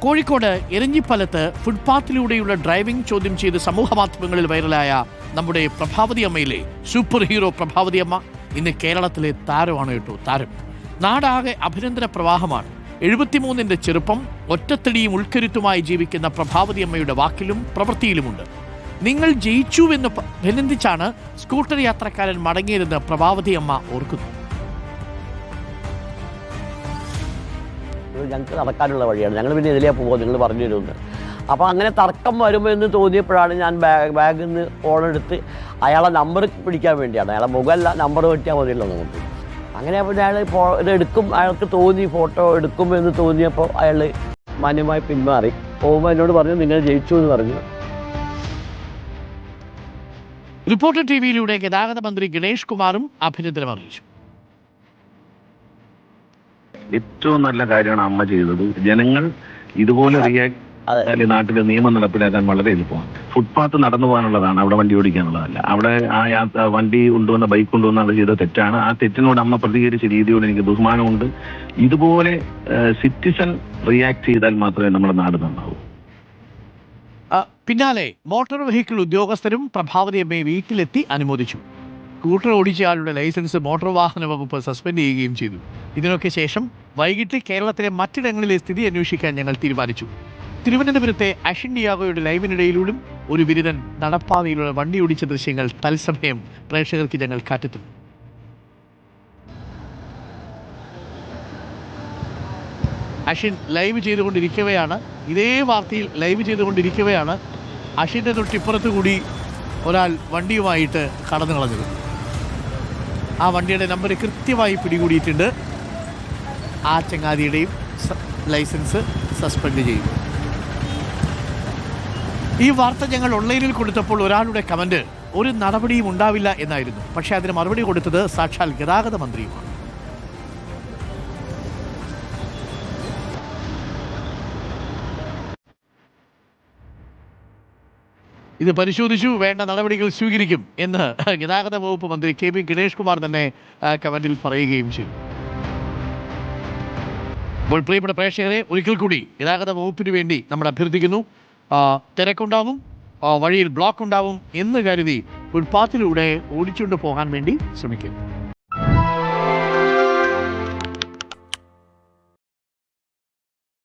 Kozhikode എരഞ്ഞിപ്പലത്ത് ഫുട്പാത്തിലൂടെയുള്ള driving ചോദ്യം ചെയ്ത് സമൂഹ മാധ്യമങ്ങളിൽ വൈറലായ നമ്മുടെ പ്രഭാവതി അമ്മയിലെ സൂപ്പർ ഹീറോ പ്രഭാവതി അമ്മ ഇന്ന് കേരളത്തിലെ താരമാണ് കേട്ടോ. താരം നാടാകെ അഭിനന്ദന പ്രവാഹമാണ്. 73-ന്റെ ചെറുപ്പം, ഒറ്റത്തടിയും ഉൾക്കരുത്തുമായി ജീവിക്കുന്ന പ്രഭാവതി അമ്മയുടെ വാക്കിലും പ്രവൃത്തിയിലുമുണ്ട്. നിങ്ങൾ ജയിച്ചുവെന്ന് അഭിനന്ദിച്ചാണ് സ്കൂട്ടർ യാത്രക്കാരൻ മടങ്ങിയതെന്ന് പ്രഭാവതി അമ്മ ഓർക്കുന്നു. ഞങ്ങൾക്ക് നടക്കാനുള്ള വഴിയാണ്, ഞങ്ങൾ പിന്നെ ഇതിലേ പോകുമോ നിങ്ങൾ പറഞ്ഞു തരുമെന്ന്. അപ്പോൾ അങ്ങനെ തർക്കം വരുമ്പോൾ എന്ന് തോന്നിയപ്പോഴാണ് ഞാൻ ബാഗിൽ നിന്ന് ഫോണെടുത്ത് അയാളെ നമ്പർ പിടിക്കാൻ വേണ്ടിയാണ്. അയാളെ മുഖമല്ല, നമ്പർ കിട്ടിയാൽ മതിയല്ലോ നമുക്ക്. അങ്ങനെ അപ്പോൾ അയാൾ ഇതെടുക്കും, അയാൾക്ക് തോന്നി ഫോട്ടോ എടുക്കുമെന്ന് തോന്നിയപ്പോൾ അയാൾ മാന്യമായി പിന്മാറി. പോകുമ്പോൾ എന്നോട് പറഞ്ഞു നിങ്ങൾ ജയിച്ചു എന്ന് പറഞ്ഞു. റിപ്പോർട്ടർ ടിവിയിലൂടെ ഗതാഗത മന്ത്രി ഗണേഷ് കുമാറും അഭിനന്ദനം അറിയിച്ചു. ഏറ്റവും നല്ല കാര്യമാണ് അമ്മ ചെയ്തത്. ജനങ്ങൾ ഇതുപോലെ റിയാക്ട് നാട്ടിലെ നിയമം നടപ്പിലാക്കാൻ വളരെ എളുപ്പമാണ്. ഫുട്പാത്ത് നടന്നു പോകാനുള്ളതാണ്, അവിടെ വണ്ടി ഓടിക്കാനുള്ളതല്ല. അവിടെ ആ വണ്ടി കൊണ്ടുവന്ന ബൈക്ക് കൊണ്ടുവന്ന അത് ചെയ്ത തെറ്റാണ്. ആ തെറ്റിനോട് അമ്മ പ്രതികരിച്ച രീതിയോട് എനിക്ക് ബഹുമാനമുണ്ട്. ഇതുപോലെ സിറ്റിസൺ റിയാക്ട് ചെയ്താൽ മാത്രമേ നമ്മുടെ നാട് നന്നാവൂ. പിന്നാലെ മോട്ടോർ വെഹിക്കിൾ ഉദ്യോഗസ്ഥരും പ്രഭാവതി അമ്മയെ വീട്ടിലെത്തി അനുമോദിച്ചു. സ്കൂട്ടർ ഓടിച്ചയാളുടെ ലൈസൻസ് മോട്ടോർ വാഹന വകുപ്പ് സസ്പെൻഡ് ചെയ്യുകയും ചെയ്തു. ഇതിനൊക്കെ ശേഷം വൈകിട്ട് കേരളത്തിലെ മറ്റിടങ്ങളിലെ സ്ഥിതി അന്വേഷിക്കാൻ ഞങ്ങൾ തീരുമാനിച്ചു. തിരുവനന്തപുരത്തെ അഷിൻ ഡിയാഗോയുടെ ലൈവിനിടയിലൂടെ ഒരു ബിരുദൻ നടപ്പാതയിലുള്ള വണ്ടി ഓടിച്ച ദൃശ്യങ്ങൾ തത്സമയം പ്രേക്ഷകർക്ക് ഞങ്ങൾ കാട്ടിത്തുന്നു. അഷിൻ ലൈവ് ചെയ്തുകൊണ്ടിരിക്കവെയാണ്, ഇതേ വാർത്തയിൽ ലൈവ് ചെയ്തുകൊണ്ടിരിക്കവെയാണ് അഷിൻ്റെ തൊട്ടിപ്പുറത്ത് കൂടി ഒരാൾ വണ്ടിയുമായിട്ട് കടന്നു കളഞ്ഞത്. ആ വണ്ടിയുടെ നമ്പർ കൃത്യമായി പിടികൂടിയിട്ടുണ്ട്. ആ ചങ്ങാതിയുടെയും ലൈസൻസ് സസ്പെൻഡ് ചെയ്യും. ഈ വാർത്ത ഞങ്ങൾ ഓൺലൈനിൽ കൊടുത്തപ്പോൾ ഒരാളുടെ കമന്റ് ഒരു നടപടിയും ഉണ്ടാവില്ല എന്നായിരുന്നു. പക്ഷേ അതിന് മറുപടി കൊടുത്തത് സാക്ഷാൽ ഗതാഗത മന്ത്രിയുമാണ്. ഇത് പരിശോധിച്ചു, വേണ്ട നടപടികൾ സ്വീകരിക്കും എന്ന് ഗതാഗത വകുപ്പ് മന്ത്രി കെ.പി. ഗണേഷ് കുമാർ തന്നെ കമന്റിൽ പറയുകയും ചെയ്തു. അപ്പോൾ പ്രിയപ്പെട്ട പ്രേക്ഷകരെ, ഒരിക്കൽ കൂടി ഗതാഗത വകുപ്പിന് വേണ്ടി നമ്മൾ അഭ്യർത്ഥിക്കുന്നു, തിരക്കുണ്ടാവും, വഴിയിൽ ബ്ലോക്ക് ഉണ്ടാവും എന്ന് കരുതി ഫുട്പാത്തിലൂടെ ഓടിച്ചുകൊണ്ട് പോകാൻ വേണ്ടി ശ്രമിക്കും.